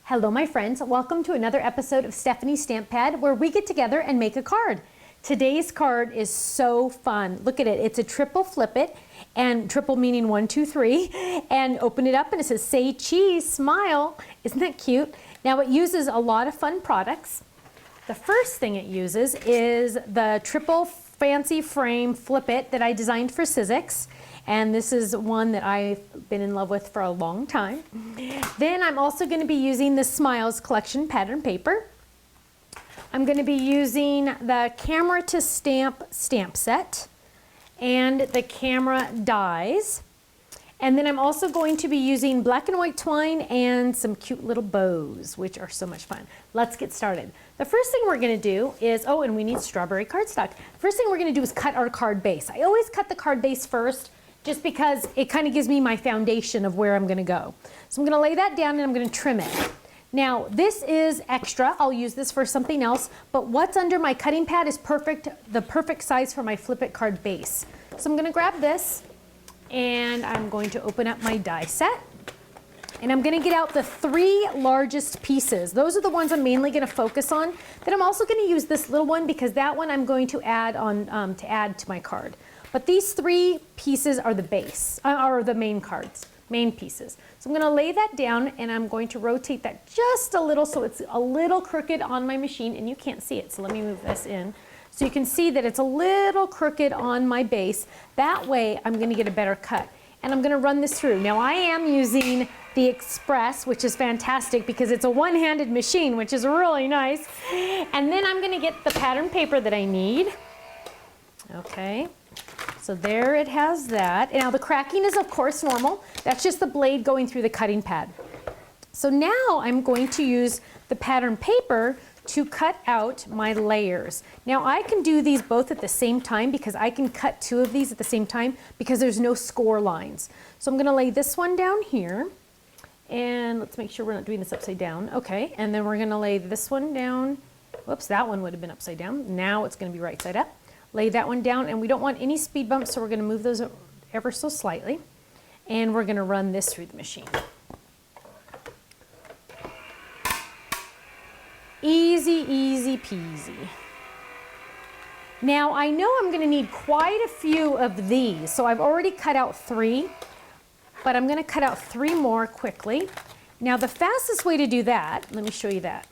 Hello my friends, welcome to another episode of Stephanie's Stamp Pad where we get together and make a card. Today's card is so fun. Look at it, it's a triple flip it, and triple meaning 1, 2, 3, and open it up and it says say cheese, smile. Isn't that cute? Now it uses a lot of fun products. The first thing it uses is the triple fancy frame flip it that I designed for Sizzix. And this is one that I've been in love with for a long time. Then I'm also going to be using the Smiles Collection pattern paper. I'm going to be using the Camera to Stamp stamp set and the camera dies. And then I'm also going to be using black and white twine and some cute little bows, which are so much fun. Let's get started. The first thing we're going to do is, oh, and we need strawberry cardstock. First thing we're going to do is cut our card base. I always cut the card base first, just because it kind of gives me my foundation of where I'm going to go. So I'm going to lay that down and I'm going to trim it. Now this is extra, I'll use this for something else, but what's under my cutting pad is perfect, the perfect size for my flip it card base. So I'm going to grab this and I'm going to open up my die set and I'm going to get out the 3 largest pieces. Those are the ones I'm mainly going to focus on. Then I'm also going to use this little one because that one I'm going to add on to add to my card. But these 3 pieces are the base, are the main cards, main pieces. So I'm going to lay that down and I'm going to rotate that just a little so it's a little crooked on my machine and you can't see it. So let me move this in. So you can see that it's a little crooked on my base. That way I'm going to get a better cut. And I'm going to run this through. Now I am using the Express, which is fantastic because it's a one-handed machine, which is really nice. And then I'm going to get the pattern paper that I need. Okay. So there it has that. Now the cracking is of course normal. That's just the blade going through the cutting pad. So now I'm going to use the pattern paper to cut out my layers. Now I can do these both at the same time because I can cut 2 of these at the same time because there's no score lines. So I'm going to lay this one down here and let's make sure we're not doing this upside down. Okay, and then we're going to lay this one down. Whoops, that one would have been upside down. Now it's going to be right side up. Lay that one down and we don't want any speed bumps, so we're going to move those ever so slightly and we're going to run this through the machine. Easy, easy peasy. Now I know I'm going to need quite a few of these, so I've already cut out 3, but I'm going to cut out 3 more quickly. Now the fastest way to do that, let me show you that.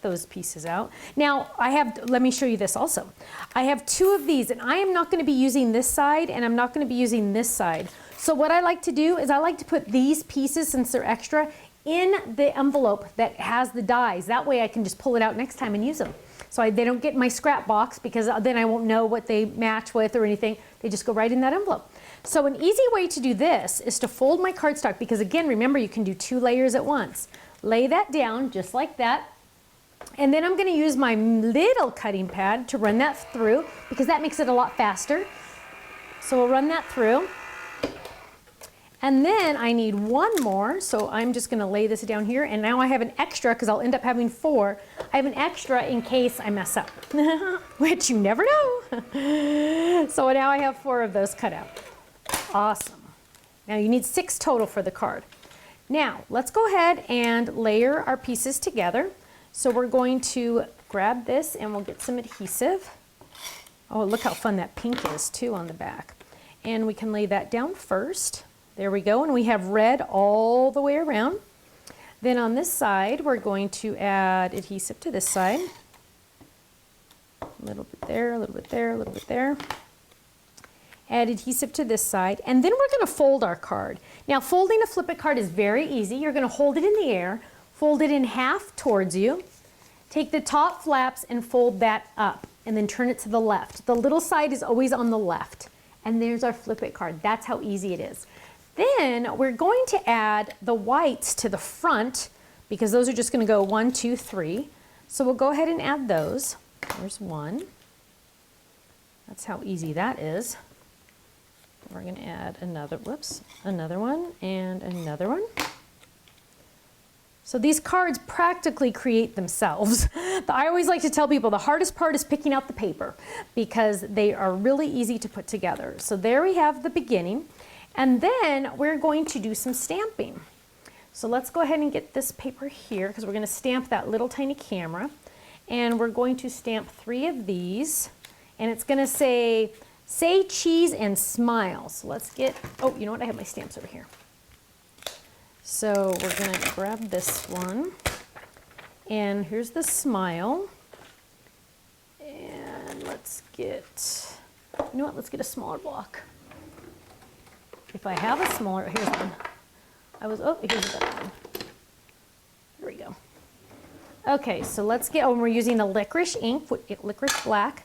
Those pieces out. Now let me show you this also. I have 2 of these and I am not going to be using this side and I'm not going to be using this side. So what I like to do is I like to put these pieces, since they're extra, in the envelope that has the dies. That way I can just pull it out next time and use them. So they don't get my scrap box because then I won't know what they match with or anything. They just go right in that envelope. So an easy way to do this is to fold my cardstock because again, remember you can do 2 layers at once. Lay that down just like that. And then I'm going to use my little cutting pad to run that through because that makes it a lot faster. So we'll run that through. And then I need 1 more, so I'm just going to lay this down here. And now I have an extra because I'll end up having 4. I have an extra in case I mess up, which you never know. So now I have 4 of those cut out. Awesome. Now you need 6 total for the card. Now let's go ahead and layer our pieces together. So we're going to grab this and we'll get some adhesive. Oh, look how fun that pink is too on the back. And we can lay that down first. There we go. And we have red all the way around. Then on this side, we're going to add adhesive to this side. A little bit there, a little bit there, a little bit there. Add adhesive to this side. And then we're going to fold our card. Now folding a flip it card is very easy. You're going to hold it in the air. Fold it in half towards you. Take the top flaps and fold that up and then turn it to the left. The little side is always on the left. And there's our flip it card. That's how easy it is. Then we're going to add the whites to the front because those are just going to go 1, 2, 3. So we'll go ahead and add those. There's 1. That's how easy that is. We're going to add another one and another one. So these cards practically create themselves. I always like to tell people the hardest part is picking out the paper because they are really easy to put together. So there we have the beginning. And then we're going to do some stamping. So let's go ahead and get this paper here because we're going to stamp that little tiny camera. And we're going to stamp 3 of these. And it's going to say cheese and smile. So let's get, oh, you know what? I have my stamps over here. So we're going to grab this one. And here's the smile. And let's get, you know what? Let's get a smaller block. If I have a smaller, here's one. Here's a better one. There we go. Okay, so let's get, we're using the licorice ink, licorice black.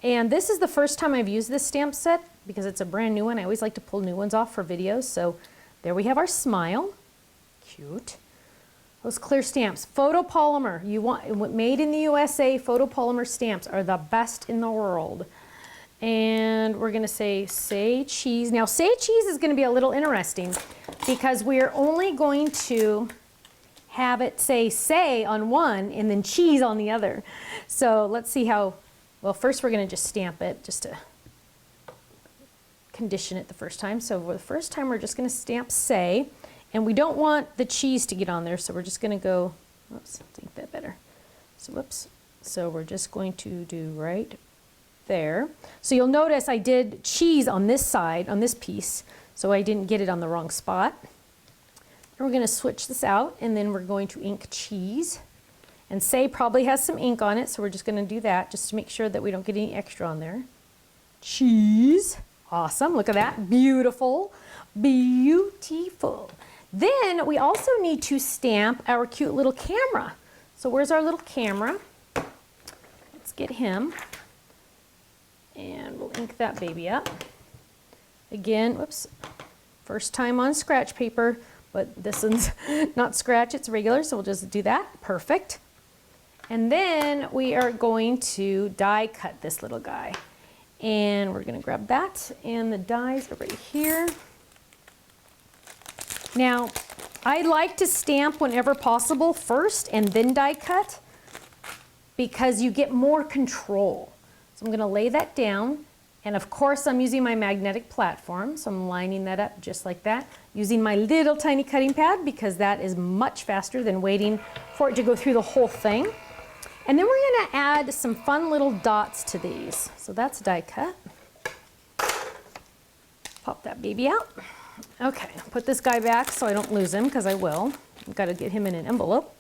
And this is the first time I've used this stamp set because it's a brand new one. I always like to pull new ones off for videos. So there we have our smile. Cute. Those clear stamps. Photopolymer. You want, made in the USA, photopolymer stamps are the best in the world. And we're going to say cheese. Now, say cheese is going to be a little interesting because we are only going to have it say on one and then cheese on the other. So let's see how, well, first we're going to just stamp it just to condition it the first time. So for the first time, we're just going to stamp say, and we don't want the cheese to get on there. So we're just going to go, whoops, I think that better. So whoops. So we're just going to do right there. So you'll notice I did cheese on this side, on this piece, so I didn't get it on the wrong spot. And we're going to switch this out, and then we're going to ink cheese. And say probably has some ink on it, so we're just going to do that just to make sure that we don't get any extra on there. Cheese. Awesome. Look at that. Beautiful. Beautiful. Then we also need to stamp our cute little camera. So where's our little camera? Let's get him. And we'll ink that baby up. Again, whoops, first time on scratch paper, but this one's not scratch, it's regular, so we'll just do that. Perfect. And then we are going to die cut this little guy. And we're going to grab that, and the dies are right here. Now, I like to stamp whenever possible first and then die cut because you get more control. So I'm going to lay that down, and of course I'm using my magnetic platform, so I'm lining that up just like that, using my little tiny cutting pad because that is much faster than waiting for it to go through the whole thing. And then we're going to add some fun little dots to these. So that's die cut. Pop that baby out. Okay, put this guy back so I don't lose him because I will. I've got to get him in an envelope.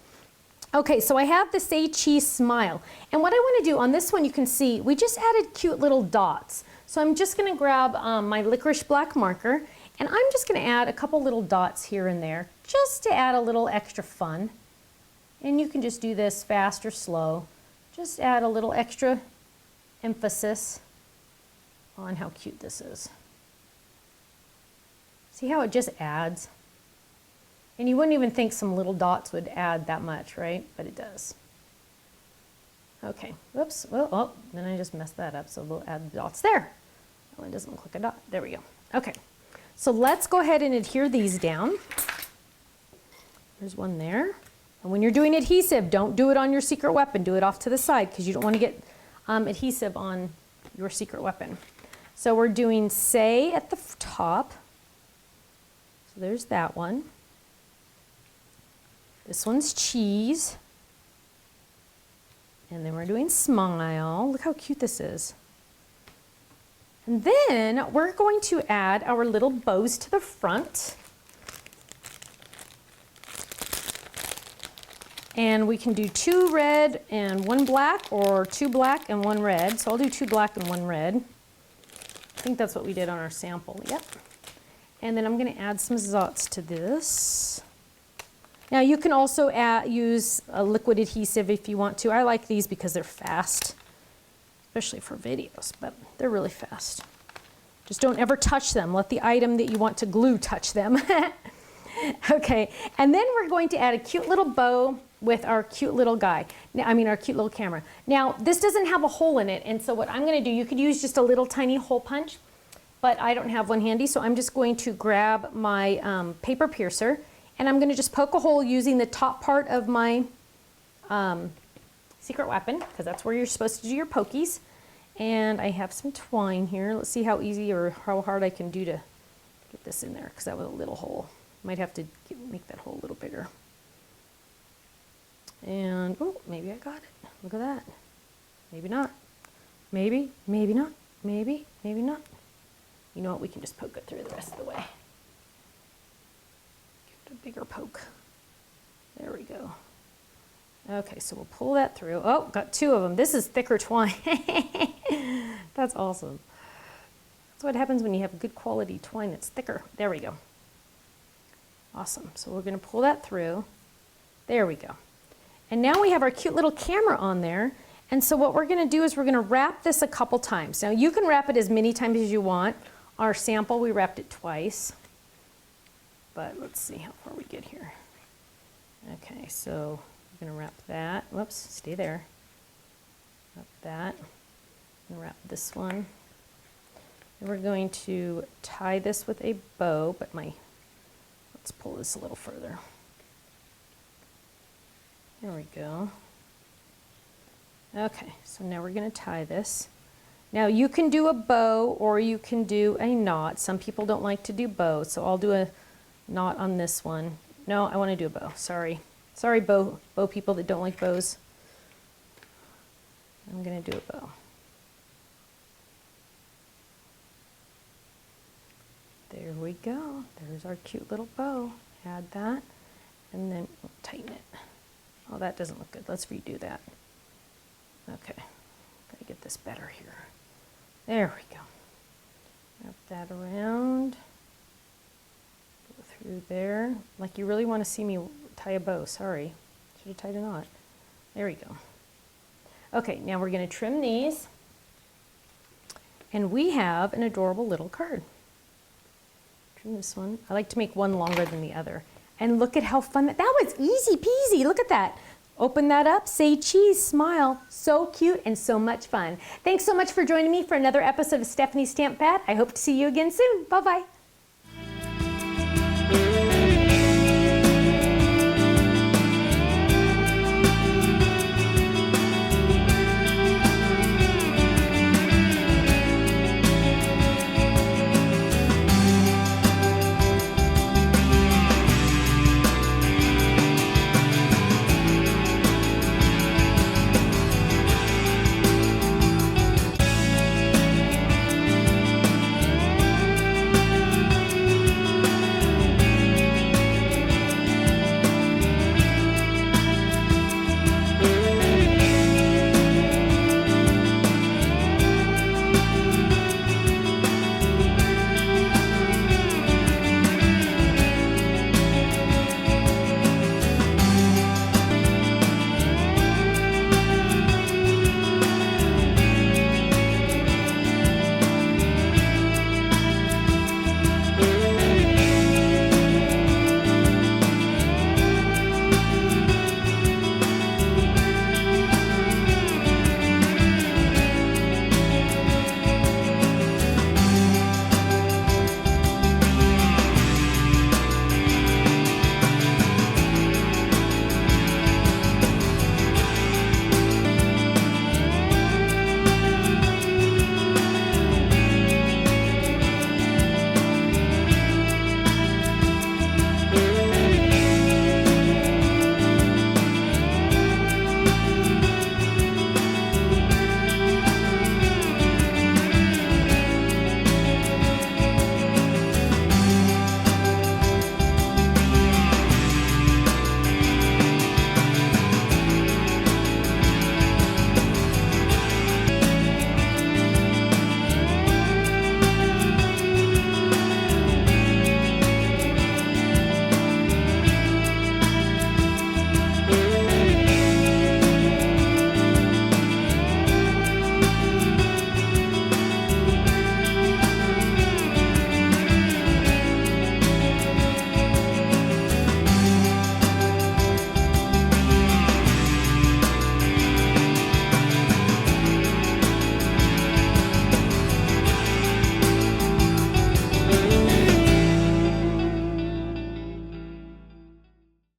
Okay, so I have the Say Cheese smile. And what I want to do on this one, you can see, we just added cute little dots. So I'm just going to grab my licorice black marker, and I'm just going to add a couple little dots here and there, just to add a little extra fun. And you can just do this fast or slow. Just add a little extra emphasis on how cute this is. See how it just adds? And you wouldn't even think some little dots would add that much, right? But it does. Okay, whoops, well, oh, then I just messed that up, so we'll add the dots there. Oh, it doesn't look like a dot. There we go. Okay, so let's go ahead and adhere these down. There's one there. And when you're doing adhesive, don't do it on your secret weapon. Do it off to the side because you don't want to get adhesive on your secret weapon. So we're doing say at the top. So there's that one. This one's cheese. And then we're doing smile. Look how cute this is. And then we're going to add our little bows to the front. And we can do 2 red and 1 black, or 2 black and 1 red. So I'll do 2 black and 1 red. I think that's what we did on our sample, yep. And then I'm gonna add some dots to this. Now you can also use a liquid adhesive if you want to. I like these because they're fast, especially for videos, but they're really fast. Just don't ever touch them. Let the item that you want to glue touch them. Okay, and then we're going to add a cute little bow with our cute little guy. Now, our cute little camera. Now, this doesn't have a hole in it, and so what I'm gonna do, you could use just a little tiny hole punch, but I don't have one handy, so I'm just going to grab my paper piercer, and I'm gonna just poke a hole using the top part of my secret weapon, because that's where you're supposed to do your pokies. And I have some twine here. Let's see how easy or how hard I can do to get this in there, because that was a little hole. Might have to make that hole a little bigger. And, oh, maybe I got it. Look at that. Maybe not. Maybe, maybe not. Maybe, maybe not. You know what, we can just poke it through the rest of the way. Give it a bigger poke. There we go. Okay, so we'll pull that through. Oh, got two of them. This is thicker twine. That's awesome. That's what happens when you have good quality twine that's thicker. There we go. Awesome. So we're going to pull that through. There we go. And now we have our cute little camera on there. And so what we're going to do is we're going to wrap this a couple times. Now you can wrap it as many times as you want. Our sample, we wrapped it twice. But let's see how far we get here. Okay, so we're going to wrap that. Whoops, stay there. Wrap that. I'm going to wrap this one. And we're going to tie this with a bow, but let's pull this a little further. There we go. Okay, so now we're going to tie this. Now you can do a bow or you can do a knot. Some people don't like to do bows, so I'll do a knot on this one. No, I want to do a bow. Sorry. Sorry, bow people that don't like bows. I'm going to do a bow. There we go. There's our cute little bow. Add that, and then we'll tighten it. Oh, that doesn't look good. Let's redo that. Okay, gotta get this better here. There we go. Wrap that around. Go through there. Like you really want to see me tie a bow. Sorry, should have tied a knot. There we go. Okay, now we're going to trim these. And we have an adorable little card. Trim this one. I like to make one longer than the other. And look at how fun that was. Easy peasy. Look at that. Open that up, say cheese, smile. So cute and so much fun. Thanks so much for joining me for another episode of Stephanie's Stamp Pad. I hope to see you again soon. Bye-bye.